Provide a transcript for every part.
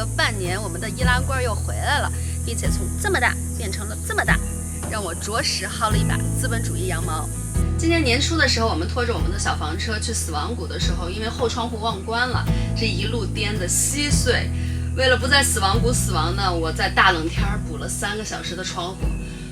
了半年，我们的易拉罐又回来了，并且从这么大变成了这么大，让我着实薅了一把资本主义羊毛。今年年初的时候，我们拖着我们的小房车去死亡谷的时候，因为后窗户忘关了，这一路颠得稀碎。为了不在死亡谷死亡呢，我在大冷天补了3个小时的窗户。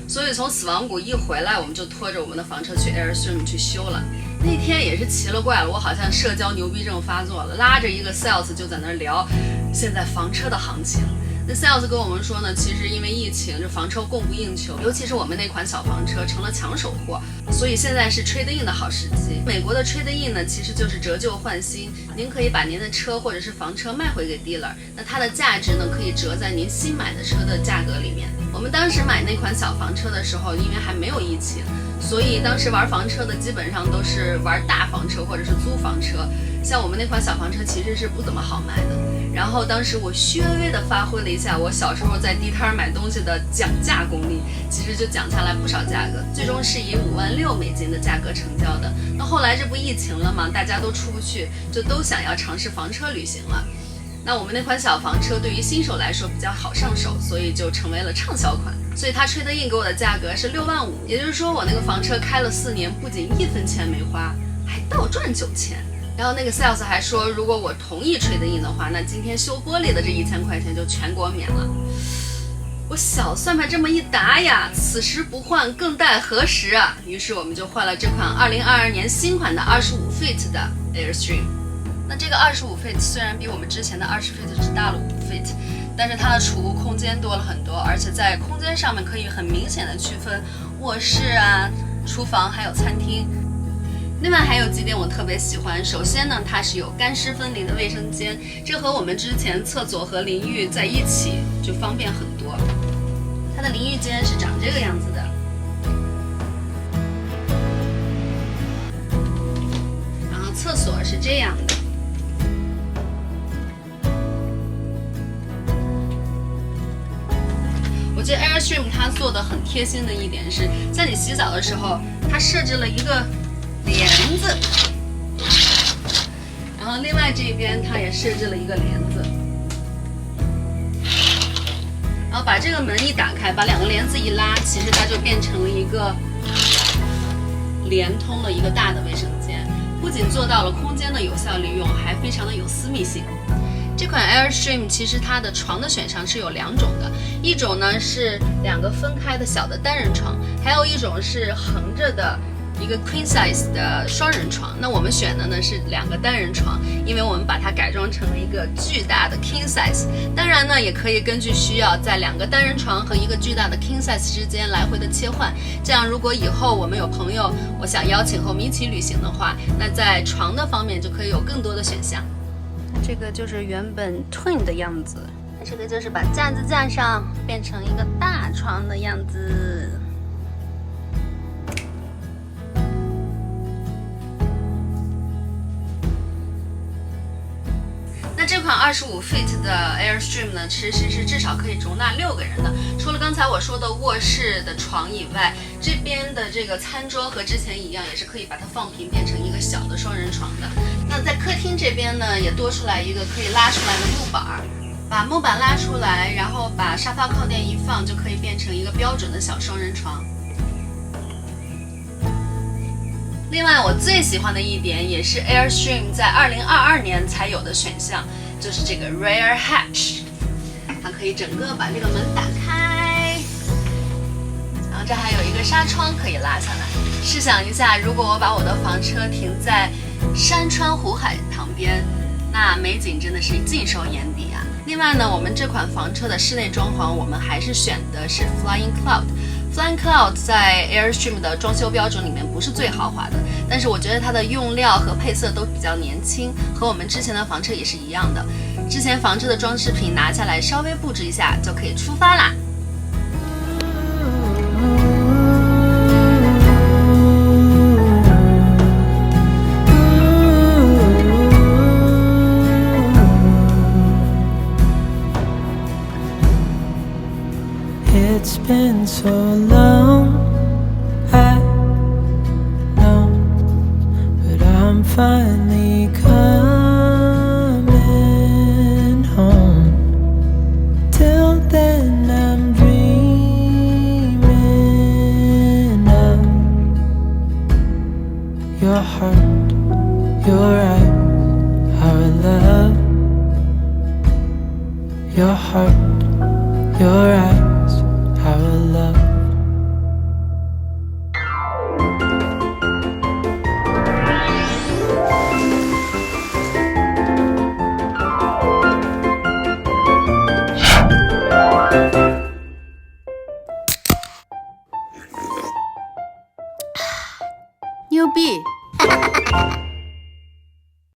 所以从死亡谷一回来，我们就拖着我们的房车去 Airstream 去修了。那天也是奇了怪了，我好像社交牛逼症发作了，拉着一个 sales 就在那聊现在房车的行情。那 sales 跟我们说呢，其实因为疫情，这房车供不应求，尤其是我们那款小房车成了抢手货，所以现在是 trade in 的好时机。美国的 trade in 呢，其实就是折旧换新，您可以把您的车或者是房车卖回给 dealer， 那它的价值呢可以折在您新买的车的价格里面。我们当时买那款小房车的时候，因为还没有疫情，所以当时玩房车的基本上都是玩大房车或者是租房车，像我们那款小房车其实是不怎么好卖的。然后当时我略微的发挥了一下我小时候在地摊买东西的讲价功力，其实就讲下来不少价格，最终是以$56,000的价格成交的。那后来这不疫情了嘛，大家都出不去，就都想要尝试房车旅行了。那我们那款小房车对于新手来说比较好上手，所以就成为了畅销款。所以他trade in给我的价格是65,000，也就是说我那个房车开了4年，不仅1分钱没花，还倒赚9000。然后那个 sales 还说，如果我同意trade in的话，那今天修玻璃的这1000块钱就全给我免了。我小算盘这么一打呀，此时不换更待何时啊？于是我们就换了这款2022年新款的25 feet 的 Airstream。那这个25 feet 虽然比我们之前的20 feet 只大了5 feet， 但是它的储物空间多了很多，而且在空间上面可以很明显的区分卧室啊、厨房还有餐厅。另外还有几点我特别喜欢，首先呢，它是有干湿分离的卫生间，这和我们之前厕所和淋浴在一起就方便很多。它的淋浴间是长这个样子的，然后厕所是这样的。我觉得 Airstream 它做的很贴心的一点是，在你洗澡的时候，它设置了一个帘子，然后另外这边它也设置了一个帘子，然后把这个门一打开，把2个帘子一拉，其实它就变成了一个连通了一个大的卫生间，不仅做到了空间的有效利用，还非常的有私密性。这款 Airstream 其实它的床的选项是有2种的，一种呢是2个分开的小的单人床，还有一种是横着的一个 queen size 的双人床。那我们选的呢是2个单人床，因为我们把它改装成了一个巨大的 king size。当然呢，也可以根据需要，在2个单人床和一个巨大的 king size 之间来回的切换。这样，如果以后我们有朋友，我想邀请和我们一起旅行的话，那在床的方面就可以有更多的选项。这个就是原本 twin 的样子，这个就是把架子架上变成一个大床的样子。那这款25 feet 的 Airstream 呢，其实是至少可以容纳6个人的。除了刚才我说的卧室的床以外，这边的这个餐桌和之前一样，也是可以把它放平变成一个小的双人床的。那在客厅这边呢，也多出来一个可以拉出来的木板，把木板拉出来，然后把沙发靠垫一放，就可以变成一个标准的小双人床。另外我最喜欢的一点，也是 Airstream 在2022年才有的选项，就是这个 Rear Hatch。 它可以整个把这个门打开，然后这还有一个纱窗可以拉下来。试想一下，如果我把我的房车停在山川湖海旁边，那美景真的是尽收眼底啊。另外呢，我们这款房车的室内装潢，我们还是选的是 Flying Cloud。Flying Cloud 在 Airstream 的装修标准里面不是最豪华的，但是我觉得它的用料和配色都比较年轻，和我们之前的房车也是一样的。之前房车的装饰品拿下来稍微布置一下就可以出发啦。It's been so long, I know, but I'm finally coming home. your